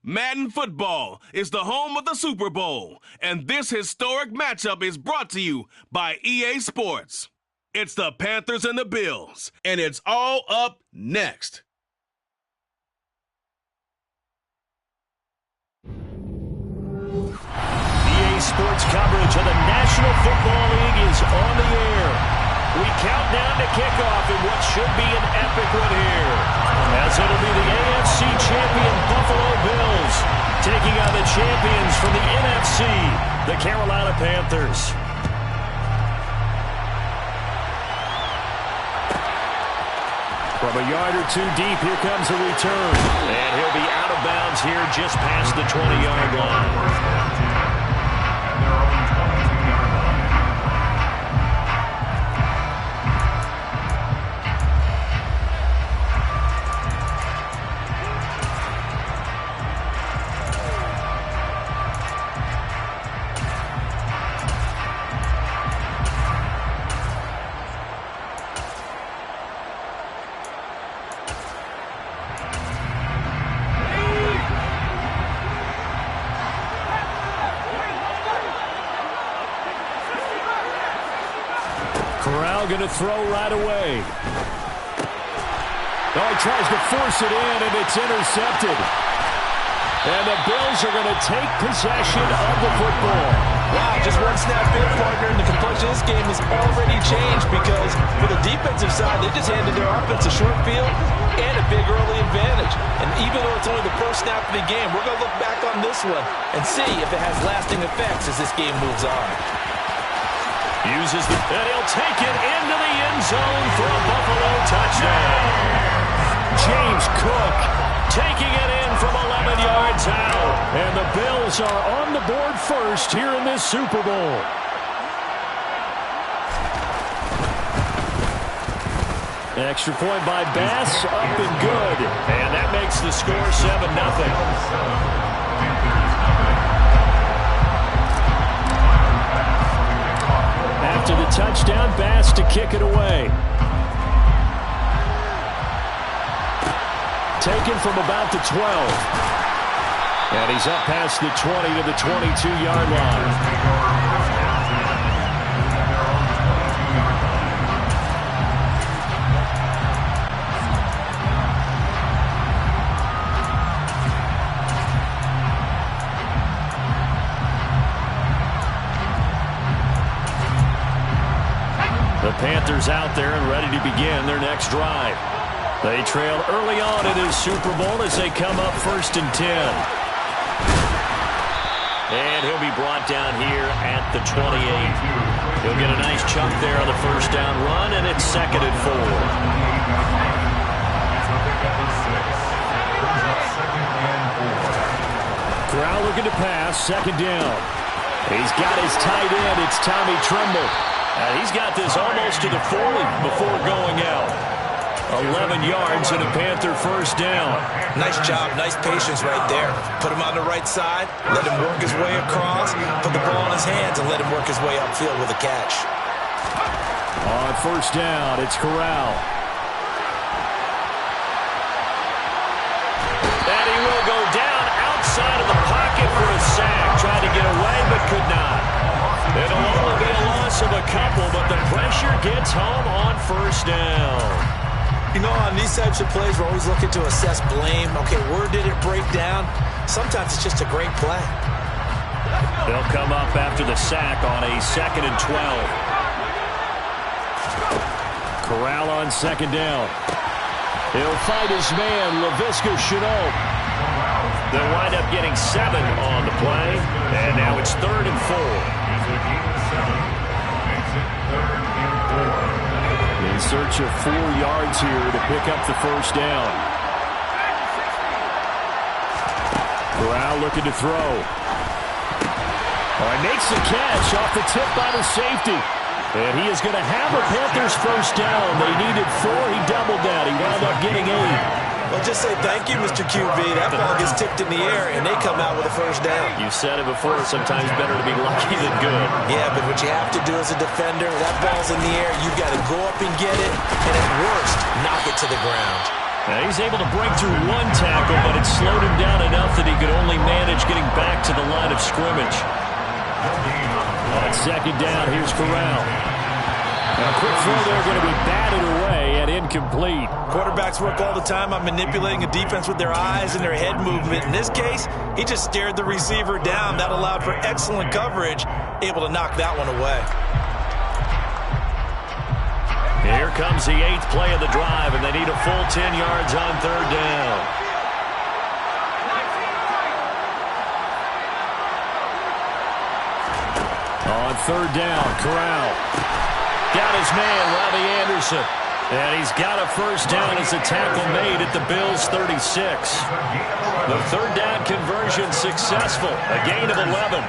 Madden Football is the home of the Super Bowl, and this historic matchup is brought to you by EA Sports. It's the Panthers and the Bills, and it's all up next. EA Sports coverage of the National Football League is on the air. We count down to kickoff in what should be an epic one here, as it'll be the AFC champion Buffalo Bills taking on the champions from the NFC, the Carolina Panthers. From a yard or two deep, here comes a return. And he'll be out of bounds here just past the 20-yard line. Going to throw right away. Oh, he tries to force it in, and it's intercepted. And the Bills are going to take possession of the football. Wow, just one snap in, partner, and the complexion of this game has already changed because for the defensive side, they just handed their offense a short field and a big early advantage. And even though it's only the first snap of the game, we're going to look back on this one and see if it has lasting effects as this game moves on. Uses the, and he'll take it into the end zone for a Buffalo touchdown. James Cook taking it in from 11 yards out. And the Bills are on the board first here in this Super Bowl. Extra point by Bass, up and good. And that makes the score 7-0. After the touchdown, Bass to kick it away. Taken from about the 12. And he's up past the 20 to the 22-yard line. Panthers out there and ready to begin their next drive. They trail early on in his Super Bowl as they come up 1st and 10. And he'll be brought down here at the 28. He'll get a nice chunk there on the first down run, and it's 2nd and 4. Corral looking to pass, 2nd down. He's got his tight end. It's Tommy Tremble. He's got this almost to the 40 before going out. 11 yards and a Panther first down. Nice job, nice patience right there. Put him on the right side, let him work his way across, put the ball in his hands, and let him work his way upfield with a catch. On first down, it's Corral. And he will go down outside of the pocket for a sack. Tried to get away, but could not. It'll only be a loss of a couple, but the pressure gets home on first down. You know, on these types of plays, we're always looking to assess blame. Okay, where did it break down? Sometimes it's just a great play. They'll come up after the sack on a 2nd and 12. Corral on 2nd down. He'll fight his man, Laviska Shenault. They'll wind up getting 7 on the play, and now it's 3rd and 4. In search of 4 yards here to pick up the first down. Corral looking to throw. He makes the catch off the tip by the safety. And he is going to have a Panthers first down. They needed 4. He doubled that. He wound up getting 8. Well, just say thank you, Mr. QB. That ball gets tipped in the air, and they come out with a first down. You said it before, sometimes better to be lucky than good. Yeah, but what you have to do as a defender, that ball's in the air, you've got to go up and get it, and at worst, knock it to the ground. Now he's able to break through 1 tackle, but it slowed him down enough that he could only manage getting back to the line of scrimmage. On second down, here's Corral. A quick throw there going to be batted away and incomplete. Quarterbacks work all the time on manipulating a defense with their eyes and their head movement. In this case, he just stared the receiver down. That allowed for excellent coverage, able to knock that one away. Here comes the 8th play of the drive, and they need a full 10 yards on third down. On third down, Corral. Got his man, Robbie Anderson. And he's got a first down as a tackle made at the Bills' 36. The third down conversion successful, a gain of 11.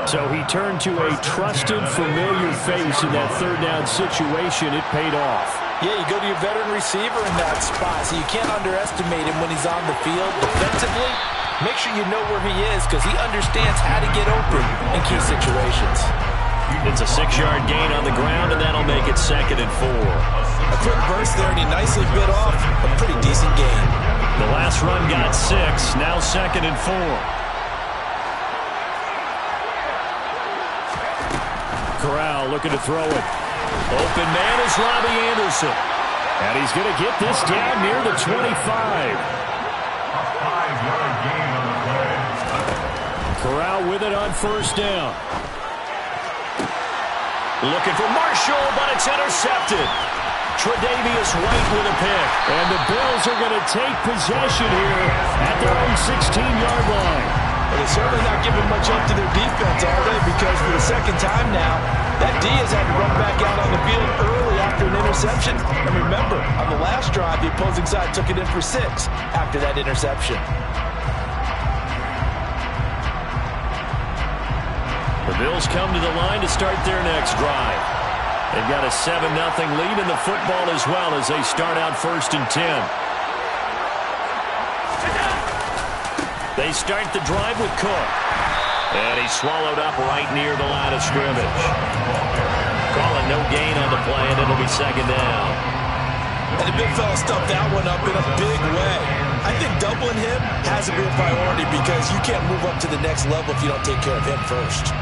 So he turned to a trusted, familiar face in that third down situation. It paid off. Yeah, you go to your veteran receiver in that spot, so you can't underestimate him when he's on the field. Defensively, make sure you know where he is because he understands how to get open in key situations. It's a 6-yard gain on the ground, and that'll make it 2nd and 4. A quick burst there, and he nicely bit off a pretty decent gain. The last run got 6, now 2nd and 4. Corral looking to throw it. Open man is Robbie Anderson. And he's going to get this down near the 25. A 5-yard gain on the play. Corral with it on first down. Looking for Marshall, but it's intercepted. Tre'Davious White with a pick. And the Bills are going to take possession here at their own 16-yard line. Well, they're certainly not giving much up to their defense, are they? Because for the second time now, that D has had to run back out on the field early after an interception. And remember, on the last drive, the opposing side took it in for 6 after that interception. The Bills come to the line to start their next drive. They've got a 7-0 lead in the football as well as they start out 1st and 10. They start the drive with Cook. And he's swallowed up right near the line of scrimmage. Calling no gain on the play, and it'll be 2nd down. And the big fella stuffed that one up in a big way. I think doubling him has to be a priority because you can't move up to the next level if you don't take care of him first.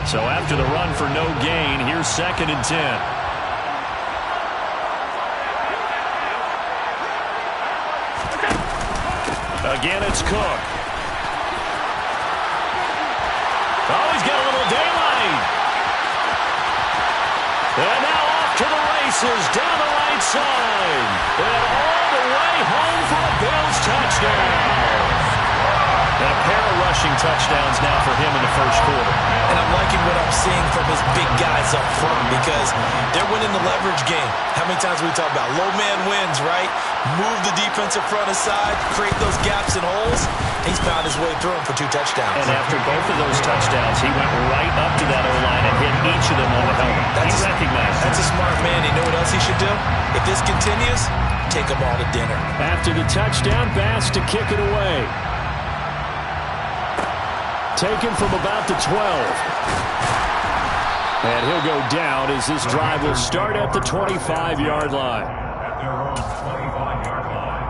So after the run for no gain, here's 2nd and 10. Again, it's Cook. Oh, he's got a little daylight. And now off to the races down the right side. And all the way home for a Bills touchdown. And a pair of rushing touchdowns now for him in the first quarter. And I'm liking what I'm seeing from his big guys up front because they're winning the leverage game. How many times we talk about low man wins, right? Move the defensive front aside, create those gaps and holes. He's found his way through them for 2 touchdowns. And after both of those touchdowns, he went right up to that O-line and hit each of them on the helmet. He recognized That's a smart man. You know what else he should do? If this continues, take them all to dinner. After the touchdown, Bass to kick it away. Taken from about the 12. And he'll go down as this drive will start at the 25-yard line. At their own 25-yard line.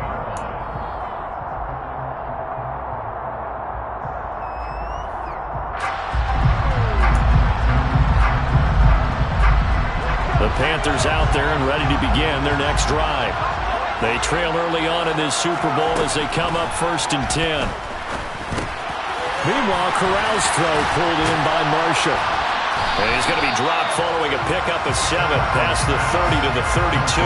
The Panthers out there and ready to begin their next drive. They trail early on in this Super Bowl as they come up 1st and 10. Meanwhile, Corral's throw pulled in by Marshall. And he's going to be dropped following a pickup of 7 past the 30 to the 32.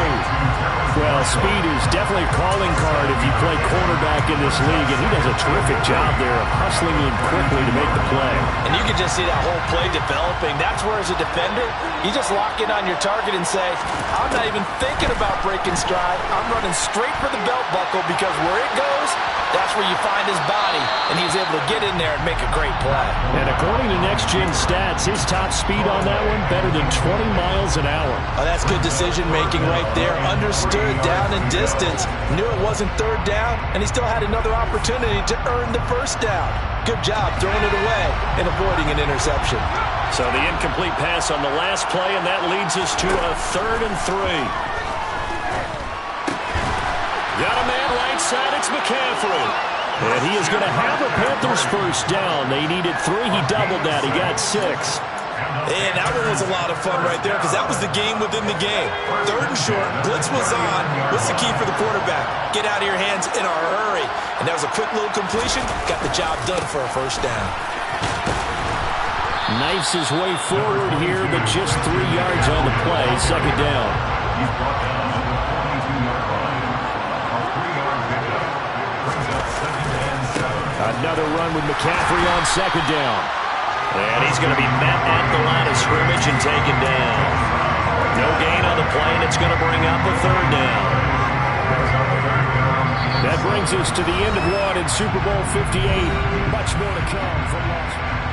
Well, speed is definitely a calling card if you play quarterback in this league, and he does a terrific job there of hustling in quickly to make the play. And you can just see that whole play developing. That's where, as a defender, you just lock in on your target and say, I'm not even thinking about breaking stride. I'm running straight for the belt buckle because where it goes, that's where you find his body, and he's able to get in there and make a great play. And according to Next Gen Stats, his top speed on that one better than 20 miles an hour. Oh, that's good decision-making right there. Understood down and distance. Knew it wasn't third down, and he still had another opportunity to earn the first down. Good job throwing it away and avoiding an interception. So the incomplete pass on the last play, and that leads us to a 3rd and 3. Got a man right side. It's McCaffrey. And he is going to have a Panthers first down. They needed 3. He doubled that. He got 6. And that one was a lot of fun right there because that was the game within the game. 3rd and short. Blitz was on. What's the key for the quarterback? Get out of your hands in a hurry. And that was a quick little completion. Got the job done for a first down. Knifes his way forward here, but just 3 yards on the play. 2nd down. He's brought down to the 22-yard line. A 3-yard pickup brings up 2nd and 7. Another run with McCaffrey on 2nd down. And he's going to be met at the line of scrimmage and taken down. No gain on the play, and it's going to bring up a 3rd down. That brings us to the end of one in Super Bowl 58. Much more to come from Las Vegas.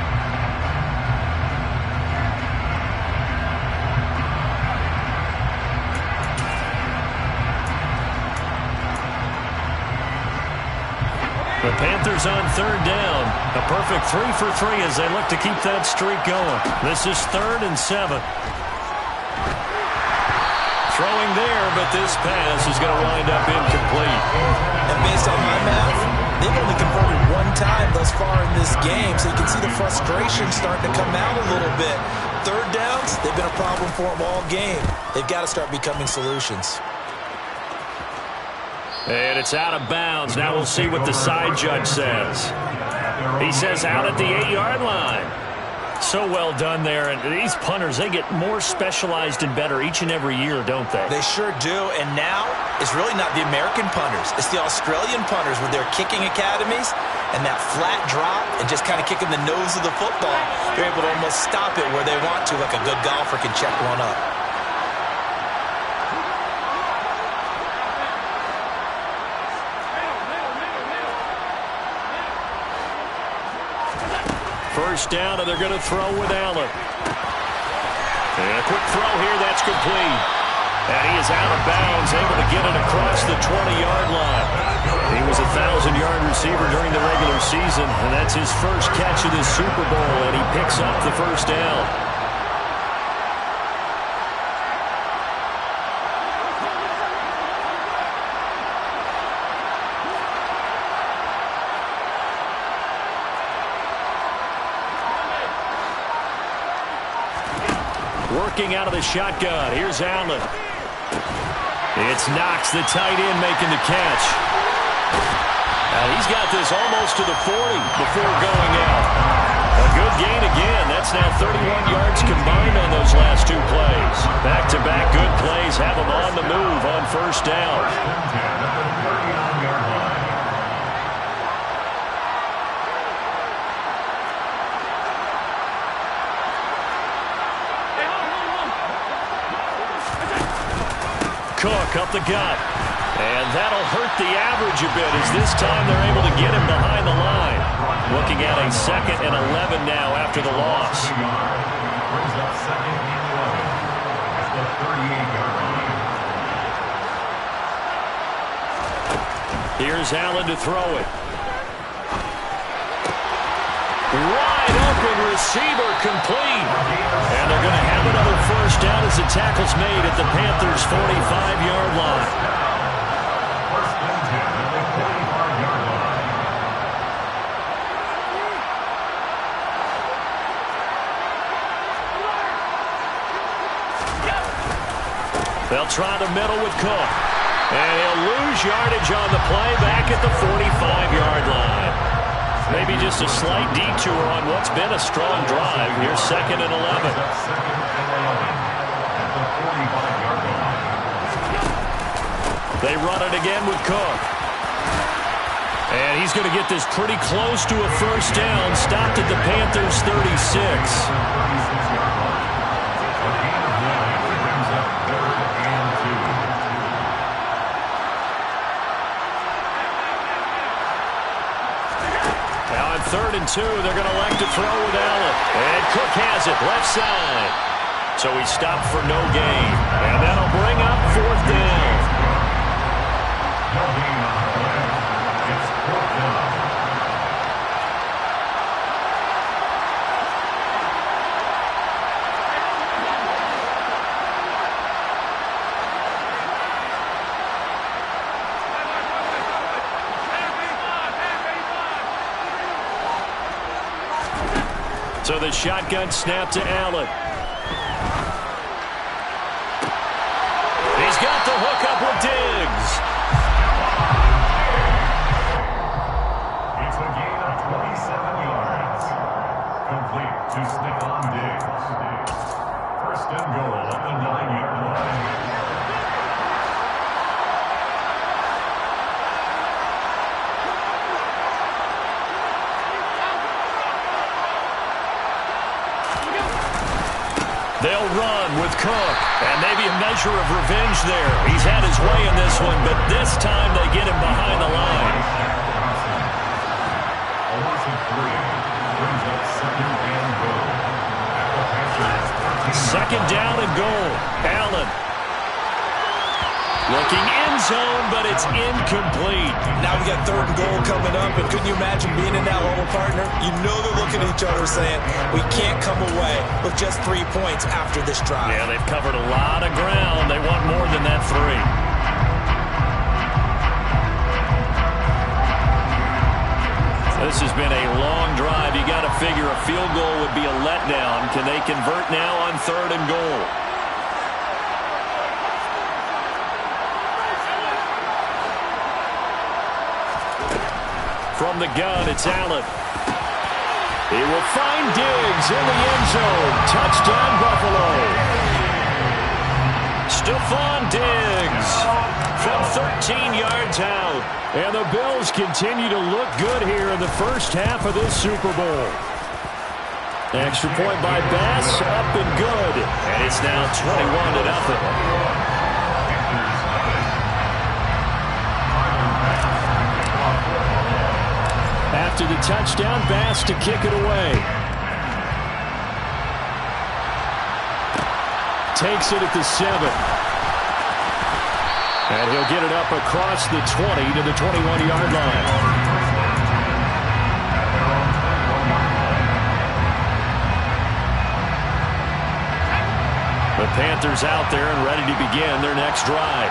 The Panthers on 3rd down. A perfect 3 for 3 as they look to keep that streak going. This is 3rd and 7. Throwing there, but this pass is going to wind up incomplete. And based on my math, they've only converted 1 time thus far in this game, so you can see the frustration starting to come out a little bit. 3rd downs, they've been a problem for them all game. They've got to start becoming solutions. And it's out of bounds. Now we'll see what the side judge says. He says out at the 8-yard line. So well done there. And these punters, they get more specialized and better each and every year, don't they? They sure do. And now it's really not the American punters. It's the Australian punters with their kicking academies and that flat drop and just kind of kicking the nose of the football. They're able to almost stop it where they want to, like a good golfer can check one up. First down, and they're going to throw with Allen. And a quick throw here, that's complete. And he is out of bounds, able to get it across the 20-yard line. He was a 1,000-yard receiver during the regular season, and that's his first catch of this Super Bowl, and he picks up the first down. Working out of the shotgun. Here's Allen. It's Knox, the tight end, making the catch. Now he's got this almost to the 40 before going out. A good gain again. That's now 31 yards combined on those last 2 plays. Back-to-back good plays have them on the move on first down. Cook up the gut. And that'll hurt the average a bit as this time they're able to get him behind the line. Looking at a 2nd and 11 now after the loss. Brings up 2nd and 11 at the 38-yard line. Here's Allen to throw it. Wide open receiver complete. And they're going to have another first down as the tackle's made at the Panthers' 45-yard line. First and 10 at the 45-yard line. They'll try the middle with Cook. And he'll lose yardage on the play back at the 45-yard line. Maybe just a slight detour on what's been a strong drive. Here's 2nd and 11. 2nd and 11 at the 45-yard line. They run it again with Cook. And he's going to get this pretty close to a first down. Stopped at the Panthers' 36. 36-yard line. A gain of 9 brings up 3rd and 2. Now on 3rd and 2, they're going to elect to throw with Allen. And Cook has it, left side. So he stopped for no gain. And that'll bring up 4th down. No gain on the play. It's 4th down. So the shotgun snap to Allen. He's got the hookup with Diggs. It's a gain of 27 yards. Complete to Stephon Diggs. First and goal at the 9-yard line. They'll run with Cook, and maybe a measure of revenge there. He's had his way in this one, but this time they get him behind the line. A loss of 3 brings up second and goal. Second down and goal. Allen. Looking end zone, but it's incomplete. Now we got third and goal coming up, and couldn't you imagine being in that huddle, partner? You know they're looking at each other saying, we can't come away with just 3 points after this drive. Yeah, they've covered a lot of ground. They want more than that 3. This has been a long drive. You got to figure a field goal would be a letdown. Can they convert now on third and goal? From the gun, it's Allen. He will find Diggs in the end zone. Touchdown, Buffalo. Stephon Diggs from 13 yards out. And the Bills continue to look good here in the first half of this Super Bowl. Extra point by Bass, up and good. And it's now 21-0. After the touchdown, Bass to kick it away. Takes it at the 7. And he'll get it up across the 20 to the 21-yard line. The Panthers out there and ready to begin their next drive.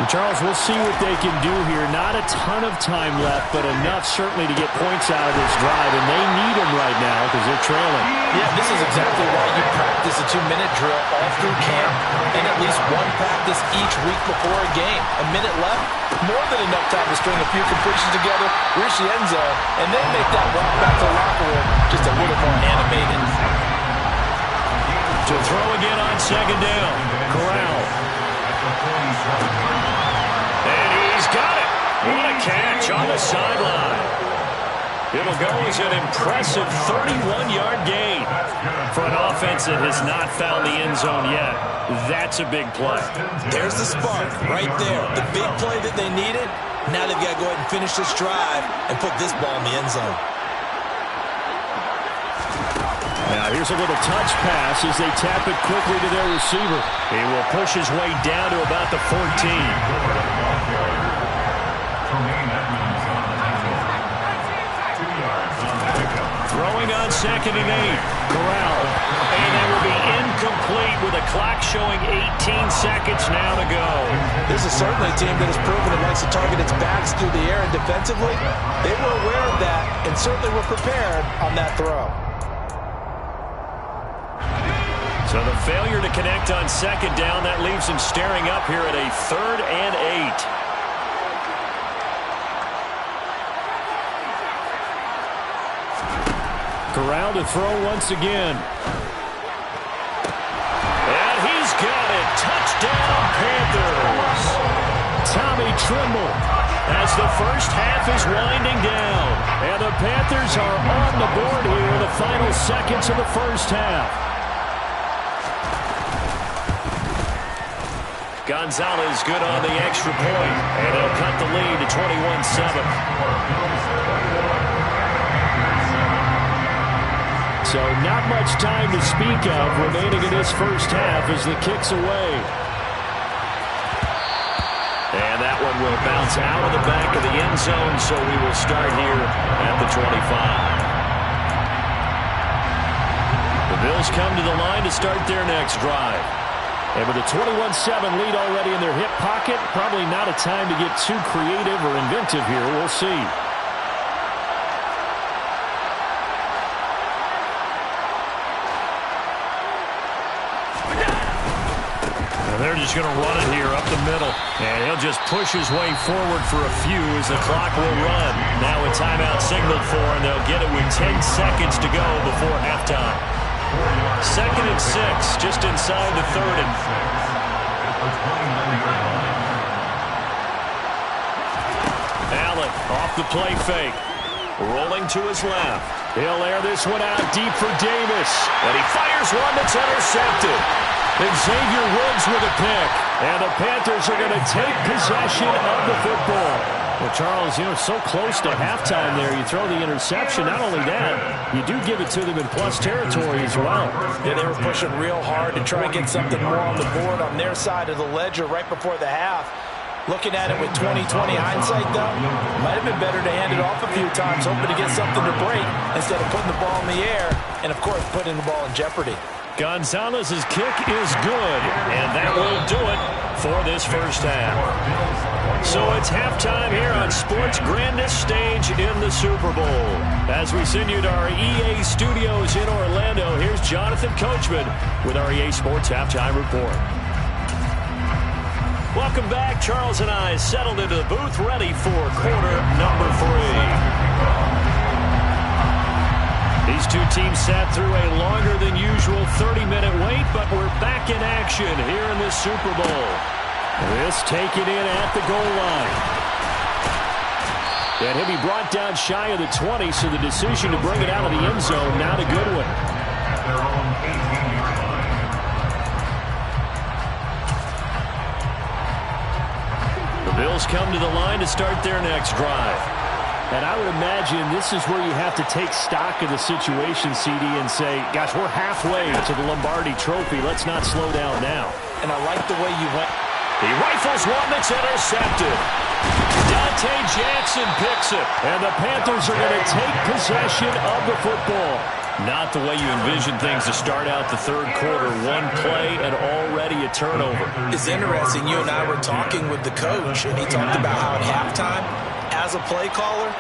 And Charles, we'll see what they can do here. Not a ton of time left, but enough certainly to get points out of this drive, and they need them right now because they're trailing. Yeah, this is exactly why you practice a 2-minute drill all through camp and at least one practice each week before a game. A minute left, more than enough time to string a few completions together, reach the end zone, and then make that walk back to the locker room just a little more animated. To throw again on second down. Corral. And he's got it. What a catch on the sideline. It'll go as an impressive 31-yard gain. For an offense that has not found the end zone yet, that's a big play. There's the spark right there. The big play that they needed. Now they've got to go ahead and finish this drive and put this ball in the end zone. Now here's a little touch pass as they tap it quickly to their receiver. He will push his way down to about the 14. Throwing on second and 8. Corral. And that will be incomplete with a clock showing 18 seconds now to go. This is certainly a team that has proven it likes to target its backs through the air, and defensively, they were aware of that and certainly were prepared on that throw. So the failure to connect on second down, that leaves him staring up here at a 3rd and 8. Corral to throw once again. And he's got it. Touchdown, Panthers. Tommy Tremble as the first half is winding down. And the Panthers are on the board here in the final seconds of the first half. Gonzalez good on the extra point, and they'll cut the lead to 21-7. So not much time to speak of remaining in this first half as the kick's away. And that one will bounce out of the back of the end zone, so we will start here at the 25. The Bills come to the line to start their next drive. And with a 21-7 lead already in their hip pocket, probably not a time to get too creative or inventive here. We'll see. they're just going to run it here up the middle. And he'll just push his way forward for a few as the clock will run. Now a timeout signaled for, and they'll get it with 10 seconds to go before halftime. 2nd and 6, just inside the 30. Allen off the play fake. Rolling to his left. He'll air this one out deep for Davis. And he fires one that's intercepted. Xavier Woods with a pick. And the Panthers are going to take possession of the football. Well, Charles, so close to halftime there. You throw the interception. Not only that, you do give it to them in plus territory as well. Yeah, they were pushing real hard to try and get something more on the board on their side of the ledger right before the half. Looking at it with 20/20 hindsight, though, might have been better to hand it off a few times, hoping to get something to break instead of putting the ball in the air and, of course, putting the ball in jeopardy. Gonzalez's kick is good, and that will do it for this first half. So it's halftime here on sports' grandest stage in the Super Bowl. As we send you to our EA studios in Orlando, here's Jonathan Coachman with our EA Sports Halftime Report. Welcome back. Charles and I settled into the booth, ready for quarter number 3. These two teams sat through a longer than usual 30-minute wait, but we're back in action here in this Super Bowl. This taken in at the goal line. And he'll be brought down shy of the 20, so the decision to bring it out of the end zone, not a good one. Their own 18-yard line. The Bills come to the line to start their next drive. And I would imagine this is where you have to take stock of the situation, CD, and say, gosh, we're halfway to the Lombardi Trophy. Let's not slow down now. And I like the way you went. He rifles one that's intercepted. Dante Jackson picks it. And the Panthers are going to take possession of the football. Not the way you envision things to start out the third quarter. One play and already a turnover. It's interesting. You and I were talking with the coach, and he talked about how at halftime, as a play caller,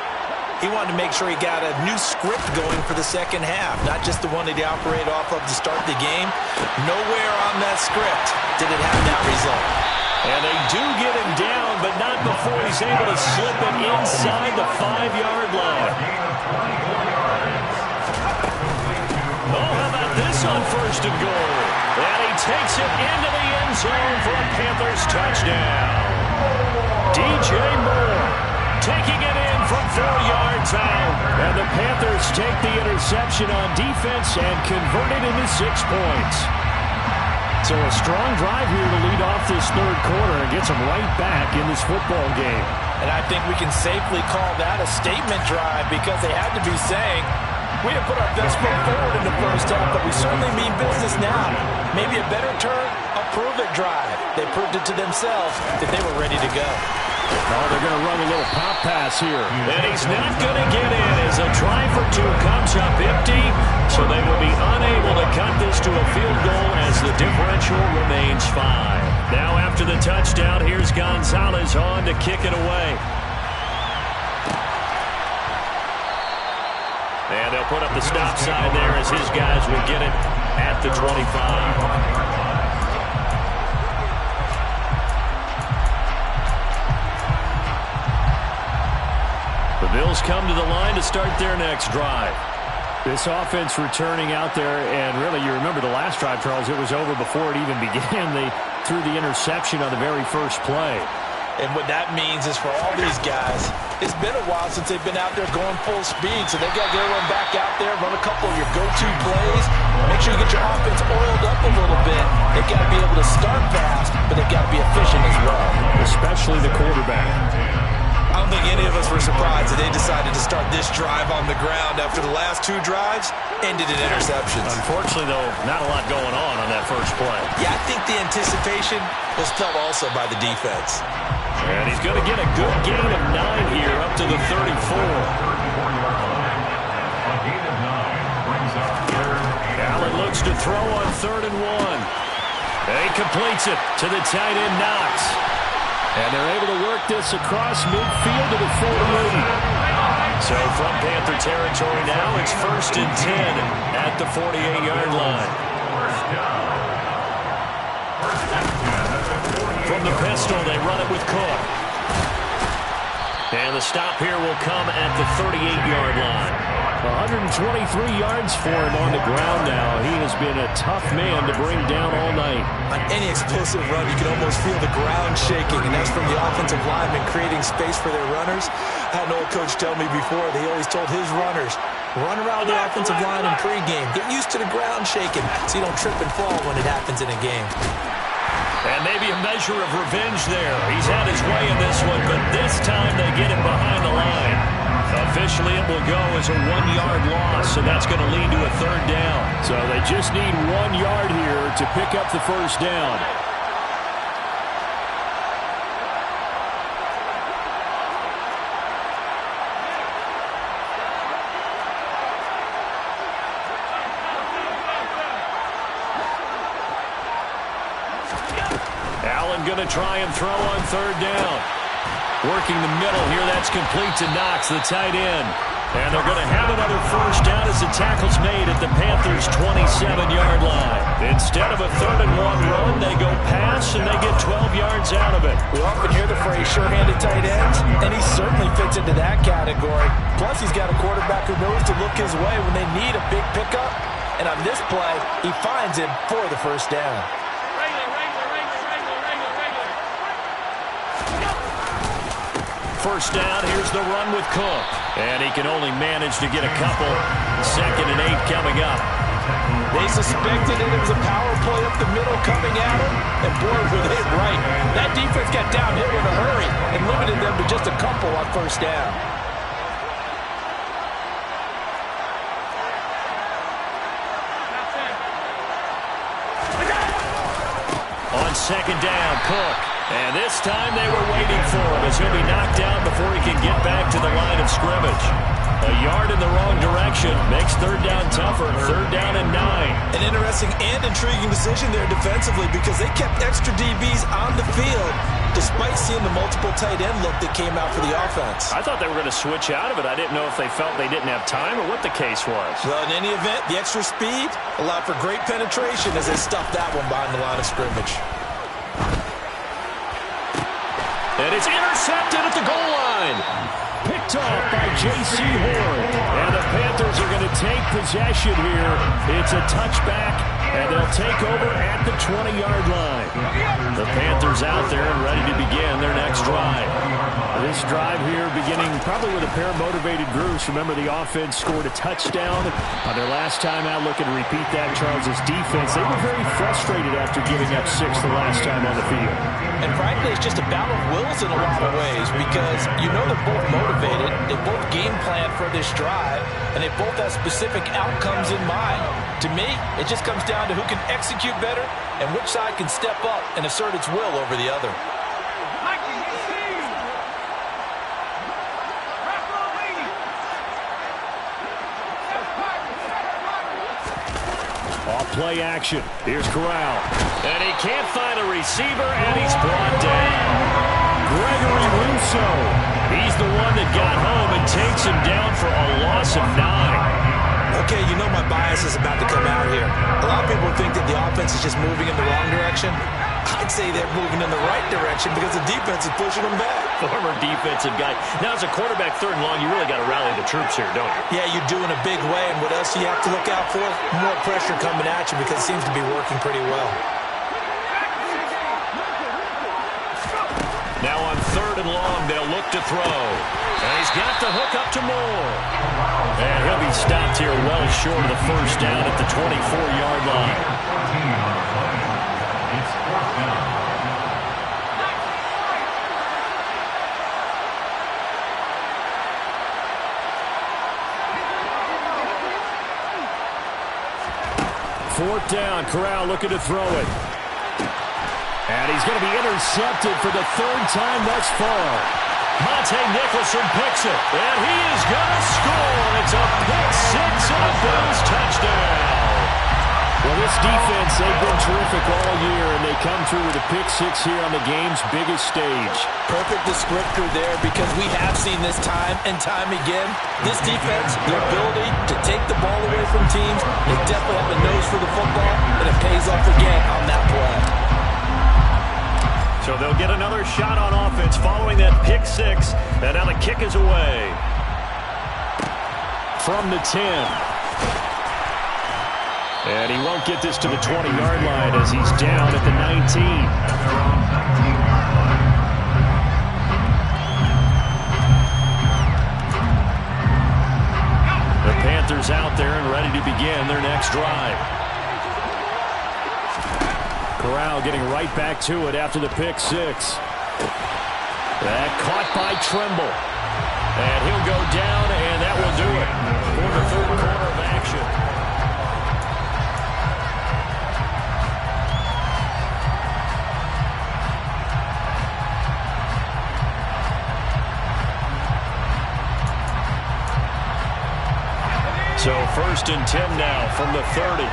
he wanted to make sure he got a new script going for the second half, not just the one that he operated off of to start the game. Nowhere on that script did it have that result. And they do get him down, but not before he's able to slip it inside the 5-yard line. Oh, how about this on 1st and goal? And he takes it into the end zone for a Panthers touchdown. DJ Moore taking it in from 4 yards out. And the Panthers take the interception on defense and convert it into 6 points. So a strong drive here to lead off this third quarter and gets them right back in this football game. And I think we can safely call that a statement drive because they had to be saying, we didn't put our best foot forward in the first half, but we certainly mean business now. Maybe a better term, a prove-it drive. They proved it to themselves that they were ready to go. Oh, they're going to run a little pop pass here. And he's not going to get in as a try for 2 comes up empty. So they will be unable to cut this to a field goal as the differential remains 5. Now after the touchdown, here's Gonzalez on to kick it away. And they'll put up the stop sign there as his guys will get it at the 25. The Bills come to the line to start their next drive. This offense returning out there, and really, you remember the last drive, Charles, it was over before it even began. They threw the interception on the very first play. And what that means is for all these guys, it's been a while since they've been out there going full speed, so they've got to get everyone back out there, run a couple of your go-to plays, make sure you get your offense oiled up a little bit. They've got to be able to start fast, but they've got to be efficient as well. Especially the quarterback. I don't think any of us were surprised that they decided to start this drive on the ground after the last 2 drives ended in interceptions. Unfortunately, though, not a lot going on that first play. Yeah, I think the anticipation was felt also by the defense. And he's going to get a good gain of 9 here up to the 34. Allen looks to throw on 3rd and 1. And he completes it to the tight end Knox. And they're able to work this across midfield to the 48. So from Panther territory now, it's 1st and 10 at the 48-yard line. from the pistol. They run it with Cook. And the stop here will come at the 38-yard line. 123 yards for him on the ground now. He has been a tough man to bring down all night. On any explosive run, you can almost feel the ground shaking, and that's from the offensive linemen creating space for their runners. I had an old coach tell me before, they always told his runners, run around the offensive line in pregame. Get used to the ground shaking so you don't trip and fall when it happens in a game. And maybe a measure of revenge there. He's had his way in this one, but this time they get him behind the line. Officially, it will go as a 1-yard loss, and that's going to lead to a third down. So they just need 1 yard here to pick up the first down. Allen going to try and throw on third down. Working the middle here, that's complete to Knox, the tight end. And they're going to have another first down as the tackle's made at the Panthers' 27-yard line. Instead of a 3rd-and-1 run, they go pass, and they get 12 yards out of it. We often hear the phrase sure-handed tight ends, and he certainly fits into that category. Plus, he's got a quarterback who knows to look his way when they need a big pickup. And on this play, he finds him for the first down. First down, here's the run with Cook. And he can only manage to get a couple. 2nd and 8 coming up. They suspected it was a power play up the middle coming at him, and boy, were they right. That defense got downhill in a hurry and limited them to just a couple on first down. On 2nd down, Cook. And this time they were waiting for him as he'll be knocked down before he can get back to the line of scrimmage. A yard in the wrong direction makes third down tougher. 3rd down and 9. An interesting and intriguing decision there defensively because they kept extra DBs on the field despite seeing the multiple tight end look that came out for the offense. I thought they were going to switch out of it. I didn't know if they felt they didn't have time or what the case was. Well, in any event, the extra speed allowed for great penetration as they stuffed that one behind the line of scrimmage. And it's intercepted at the goal line. Picked off by J.C. Horn. And the Panthers are going to take possession here. It's a touchback, and they'll take over at the 20-yard line. The Panthers out there and ready to begin their next drive. This drive here beginning probably with a pair of motivated groups. Remember, the offense scored a touchdown on their last time out. Looking to repeat that, Charles' defense. They were very frustrated after giving up 6 the last time on the field. And frankly, it's just a battle of wills in a lot of ways because you know they're both motivated, they both game plan for this drive, and they both have specific outcomes in mind. To me, it just comes down to who can execute better and which side can step up and assert its will over the other. Play action. Here's Corral. And he can't find a receiver, and he's brought down. Gregory Rousseau. He's the one that got home and takes him down for a loss of 9. Okay, you know my bias is about to come out here. A lot of people think that the offense is just moving in the wrong direction. I'd say they're moving in the right direction because the defense is pushing them back. Former defensive guy. Now, as a quarterback, 3rd and long, you really got to rally the troops here, don't you? Yeah, you do in a big way. And what else do you have to look out for? More pressure coming at you because it seems to be working pretty well. Now on 3rd and long, they'll look to throw. And he's got the hook up to Moore. And he'll be stopped here well short of the first down at the 24-yard line. It's 4th down. Fourth down, Corral looking to throw it. And he's going to be intercepted for the 3rd time thus far. Monte Nicholson picks it, and he is going to score. It's a pick 6 and a Bills touchdown. Well, this defense, they've been terrific all year, and they come through with a pick 6 here on the game's biggest stage. Perfect descriptor there because we have seen this time and time again. This defense, their ability to take the ball away from teams, they definitely have a nose for the football, and it pays off again on that play. So they'll get another shot on offense following that pick six. And now the kick is away. From the 10. And he won't get this to the 20-yard line as he's down at the 19. The Panthers out there and ready to begin their next drive. Corral getting right back to it after the pick six. That caught by Trimble. And he'll go down, and that will do it for the third quarter of action. So 1st and 10 now from the 30.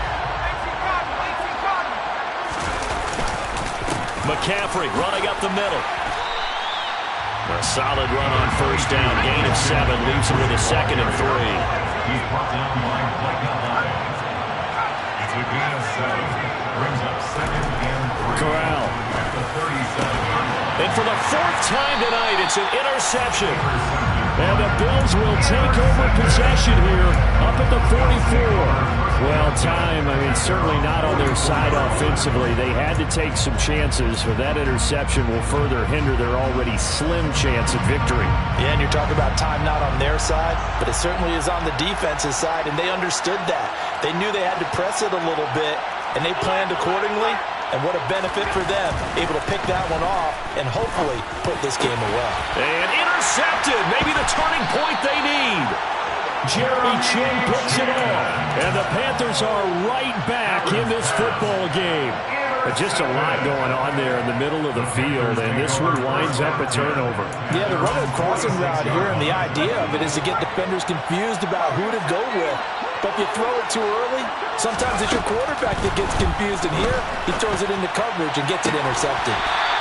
McCaffrey running up the middle. A solid run on 1st down. Gain of 7 leaves him with a 2nd and 3. He's brought down by MKL. It's a gain of 7. Brings up 2nd and 3. Corral. At the 37-yard line. And for the 4th time tonight, it's an interception. And the Bills will take over possession here up at the 44. Well, time, certainly not on their side offensively. They had to take some chances, but that interception will further hinder their already slim chance at victory. Yeah, and you're talking about time not on their side, but it certainly is on the defense's side, and they understood that. They knew they had to press it a little bit, and they planned accordingly. And what a benefit for them, able to pick that one off and hopefully put this game away. And intercepted, maybe the turning point they need. Jerry Chin picks it off. And the Panthers are right back in this football game. But just a lot going on there in the middle of the field, and this one winds up a turnover. Yeah, they're running a crossing route here, and the idea of it is to get defenders confused about who to go with. But if you throw it too early, sometimes it's your quarterback that gets confused, and here he throws it into coverage and gets it intercepted.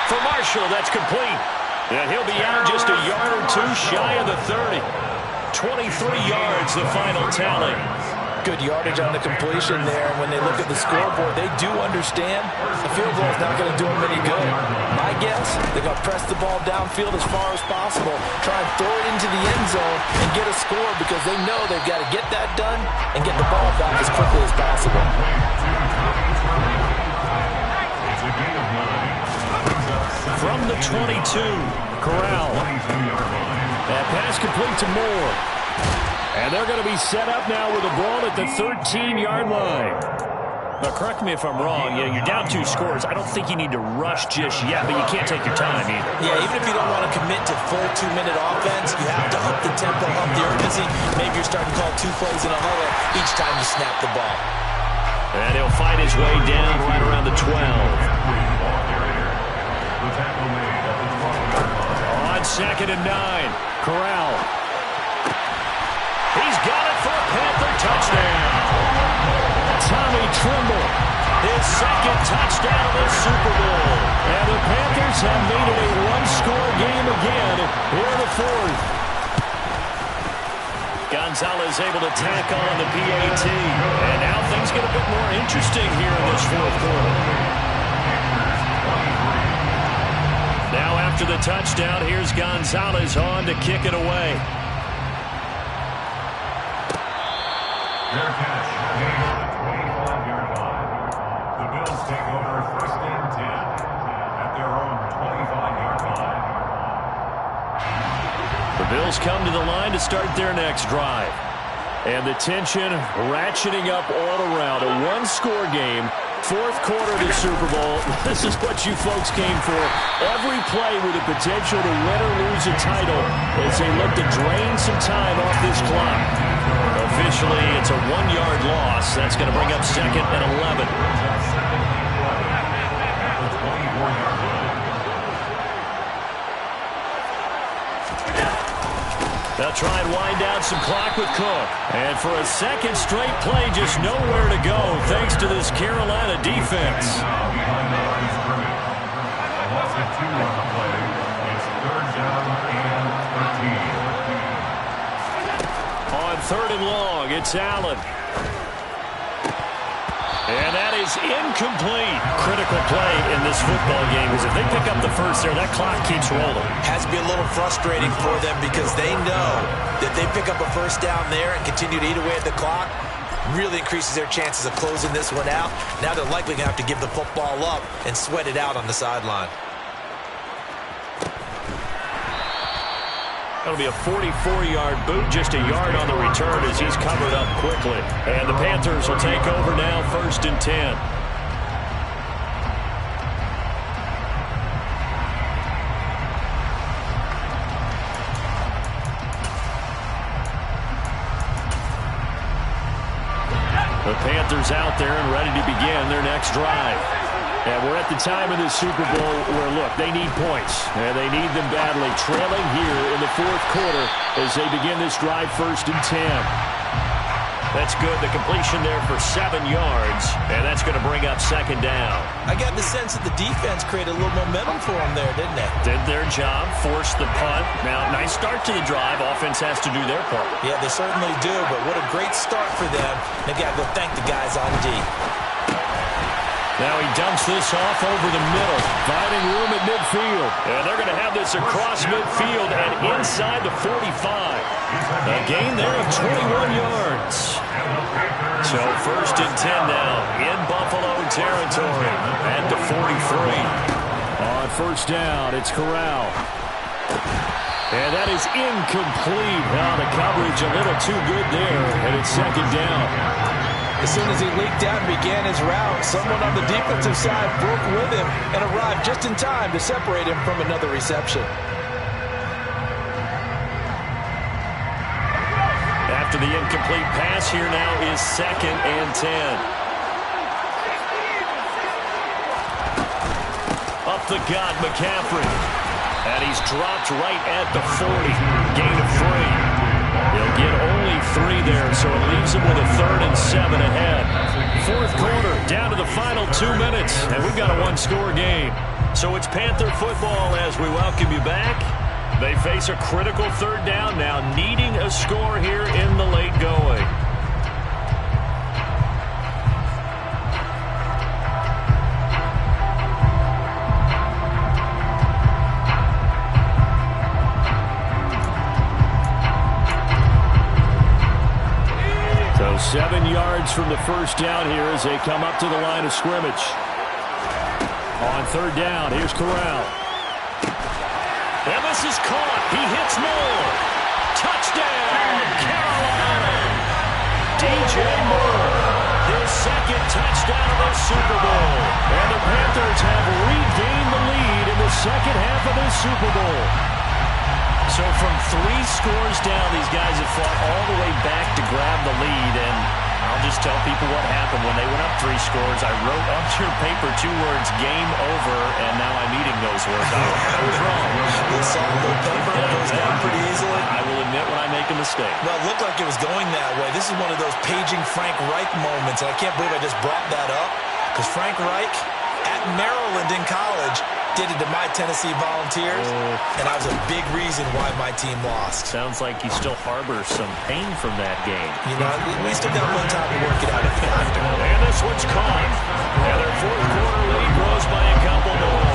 For Marshall, that's complete. And he'll be out just a yard or two shy of the 30. 23 yards, the final tally. Good yardage on the completion there. When they look at the scoreboard, they do understand the field goal is not going to do them any good. My guess, they're going to press the ball downfield as far as possible, try and throw it into the end zone and get a score because they know they've got to get that done and get the ball back as quickly as possible. From the 22, Corral. That pass complete to Moore. And they're going to be set up now with the ball at the 13-yard line. Now, correct me if I'm wrong. Yeah, you're down 2 scores. I don't think you need to rush just yet, but you can't take your time either. Yeah, even if you don't want to commit to full 2-minute offense, you have to up the tempo, up the urgency. Maybe you're starting to call 2 plays in a huddle each time you snap the ball. And he'll fight his way down right around the 12. On 2nd and 9, Corral. He's got it for a Panther touchdown. Tommy Trimble, his 2nd touchdown of the Super Bowl. And the Panthers have made it a 1-score game again here in the 4th. Gonzalez able to tack on the PAT. And now things get a bit more interesting here in this 4th quarter. Now after the touchdown, here's Gonzalez on to kick it away. Their catch, gain on the 25-yard line. The Bills take over 1st and 10 at their own 25-yard line. The Bills come to the line to start their next drive. And the tension ratcheting up all around. A 1-score game, 4th quarter of the Super Bowl. This is what you folks came for. Every play with the potential to win or lose a title as they look to drain some time off this clock. Officially, it's a 1-yard loss. That's going to bring up 2nd and 11. They'll try and wind down some clock with Cook. And for a 2nd straight play, just nowhere to go thanks to this Carolina defense. On 3rd and long, it's Allen. And that is incomplete. Critical play in this football game is if they pick up the first there, that clock keeps rolling. Has to be a little frustrating for them because they know that they pick up a first down there and continue to eat away at the clock, really increases their chances of closing this one out. Now they're likely going to have to give the football up and sweat it out on the sideline. That'll be a 44-yard boot, just a yard on the return as he's covered up quickly. And the Panthers will take over now, 1st and 10. The Panthers out there and ready to begin their next drive. And we're at the time of the Super Bowl where, look, they need points. And they need them badly, trailing here in the 4th quarter as they begin this drive, 1st and 10. That's good. The completion there for 7 yards. And that's going to bring up 2nd down. I got the sense that the defense created a little momentum for them there, didn't they? Did their job, forced the punt. Now, nice start to the drive. Offense has to do their part. Yeah, they certainly do. But what a great start for them. They got to go thank the guys on D. Now he dumps this off over the middle, finding room at midfield. And they're going to have this across midfield and inside the 45. A gain there of 21 yards. So 1st and 10 now in Buffalo territory at the 43. On 1st down, it's Corral. And that is incomplete. Now the coverage a little too good there, and it's 2nd down. As soon as he leaked out and began his route, someone on the defensive side broke with him and arrived just in time to separate him from another reception. After the incomplete pass, here now is 2nd and 10. Up the gut, McCaffrey. And he's dropped right at the 40. Gain of 3. They'll get only 3 there, so it leaves them with a 3rd and 7 ahead. 4th quarter, down to the final 2 minutes, and we've got a 1-score game. So it's Panther football as we welcome you back. They face a critical 3rd down now, needing a score here in the late going. So 7 yards from the first down here as they come up to the line of scrimmage. On 3rd down, here's Corral. And this is caught. He hits Moore. Touchdown, Carolina. DJ Moore, his 2nd touchdown of the Super Bowl. And the Panthers have regained the lead in the 2nd half of the Super Bowl. So from 3 scores down, these guys have fought all the way back to grab the lead. And I'll just tell people what happened when they went up 3 scores. I wrote up your paper 2 words, game over, and now I'm eating those words. I was wrong. The soluble paper goes down pretty easily. I will admit when I make a mistake. Well, it looked like it was going that way. This is one of those paging Frank Reich moments, and I can't believe I just brought that up. Because Frank Reich, at Maryland in college, did it to my Tennessee Volunteers, and I was a big reason why my team lost. Sounds like you still harbor some pain from that game. You know, we still got a little time to work it out if we have to. And this one's caught. And their 4th quarter lead grows by a couple more.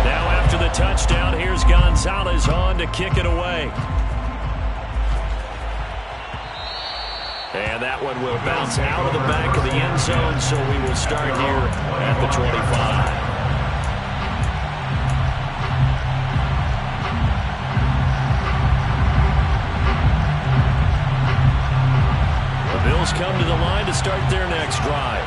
Now after the touchdown, here's Gonzalez on to kick it away. And that one will bounce out of the back of the end zone, so we will start here at the 25. The Bills come to the line to start their next drive.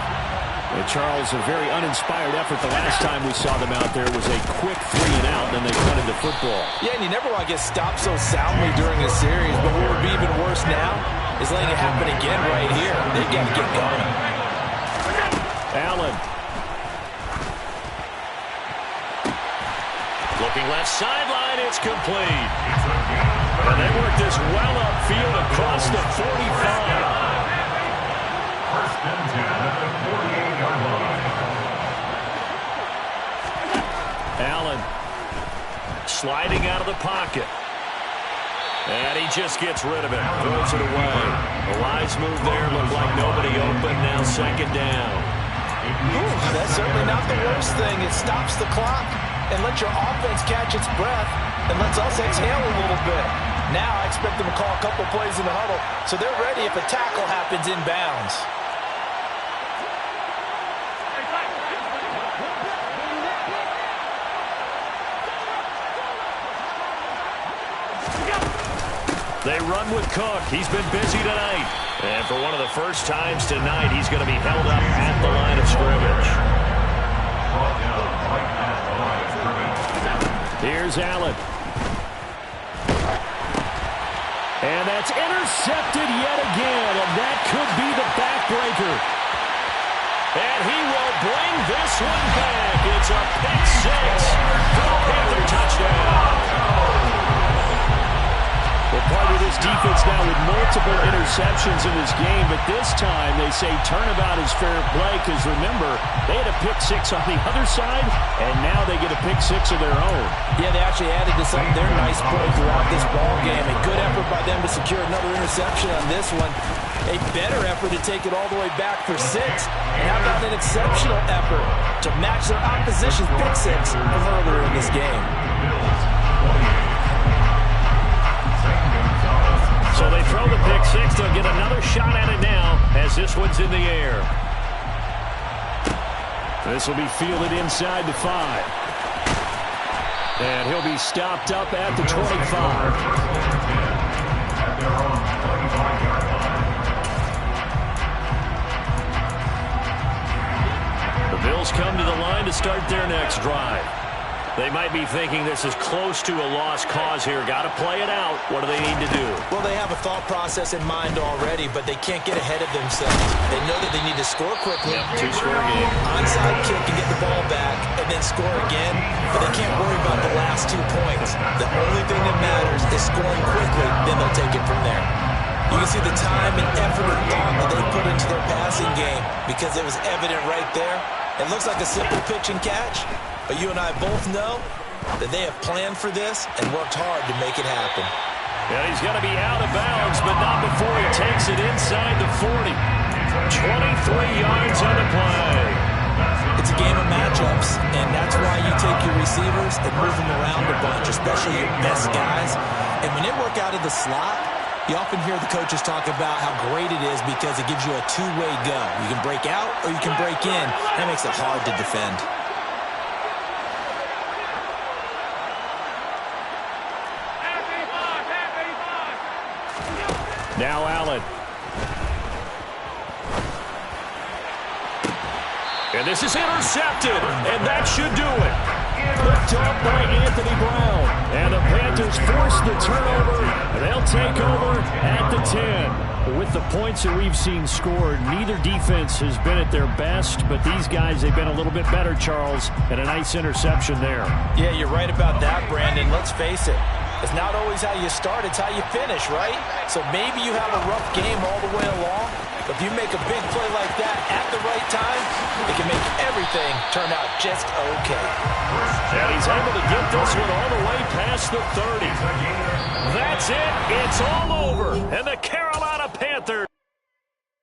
And Charles, a very uninspired effort the last time we saw them out there was a quick 3 and out, and they punted the football. Yeah, and you never want to get stopped so soundly during a series, but what would be even worse now is letting it happen again right here. They got to get going. Allen. Looking left sideline, it's complete. And they work this well upfield across the 45. 1st and 10 at the 48-yard line. Allen sliding out of the pocket. And he just gets rid of it. Throws it away. A wise move there. Looked like nobody open. Now second down. Ooh, that's certainly not the worst thing. It stops the clock and lets your offense catch its breath and lets us exhale a little bit. Now I expect them to call a couple plays in the huddle so they're ready if a tackle happens inbounds. They run with Cook. He's been busy tonight. And for one of the first times tonight, he's going to be held up at the line of scrimmage. Here's Allen. And that's intercepted yet again, and that could be the backbreaker. And he will bring this one back. It's a pick six for the Panther touchdown. Well, part of this defense now with multiple interceptions in this game, but this time they say turnabout is fair play because, remember, they had a pick six on the other side, and now they get a pick six of their own. Yeah, they actually added to some of their nice play throughout this ball game. A good effort by them to secure another interception on this one. A better effort to take it all the way back for six. And how about an exceptional effort to match their opposition's pick six from earlier in this game? So they throw the pick six. They'll get another shot at it now as this one's in the air. This will be fielded inside the 5. And he'll be stopped up at the 25. The Bills come to the line to start their next drive. They might be thinking this is close to a lost cause here. Got to play it out. What do they need to do? Well, they have a thought process in mind already, but they can't get ahead of themselves. They know that they need to score quickly. Yep, two-score game. Onside kick and get the ball back, and then score again. But they can't worry about the last 2 points. The only thing that matters is scoring quickly, then they'll take it from there. You can see the time and effort and thought that they put into their passing game because it was evident right there. It looks like a simple pitch and catch, but you and I both know that they have planned for this and worked hard to make it happen. And he's going to be out of bounds, but not before he takes it inside the 40. 23 yards on the play. It's a game of matchups, and that's why you take your receivers and move them around a bunch, especially your best guys. And when they work out of the slot, you often hear the coaches talk about how great it is because it gives you a two-way go. You can break out or you can break in. That makes it hard to defend. Now Allen. And this is intercepted, and that should do it. Picked up by Anthony Brown. And the Panthers force the turnover. They'll take over at the 10. With the points that we've seen scored, neither defense has been at their best, but these guys, they've been a little bit better, Charles, and a nice interception there. Yeah, you're right about that, Brandon. Let's face it. It's not always how you start, it's how you finish, right? So maybe you have a rough game all the way along, but if you make a big play like that at the right time, it can make everything turn out just okay. And he's able to get this one all the way past the 30. That's it. It's all over. And the carry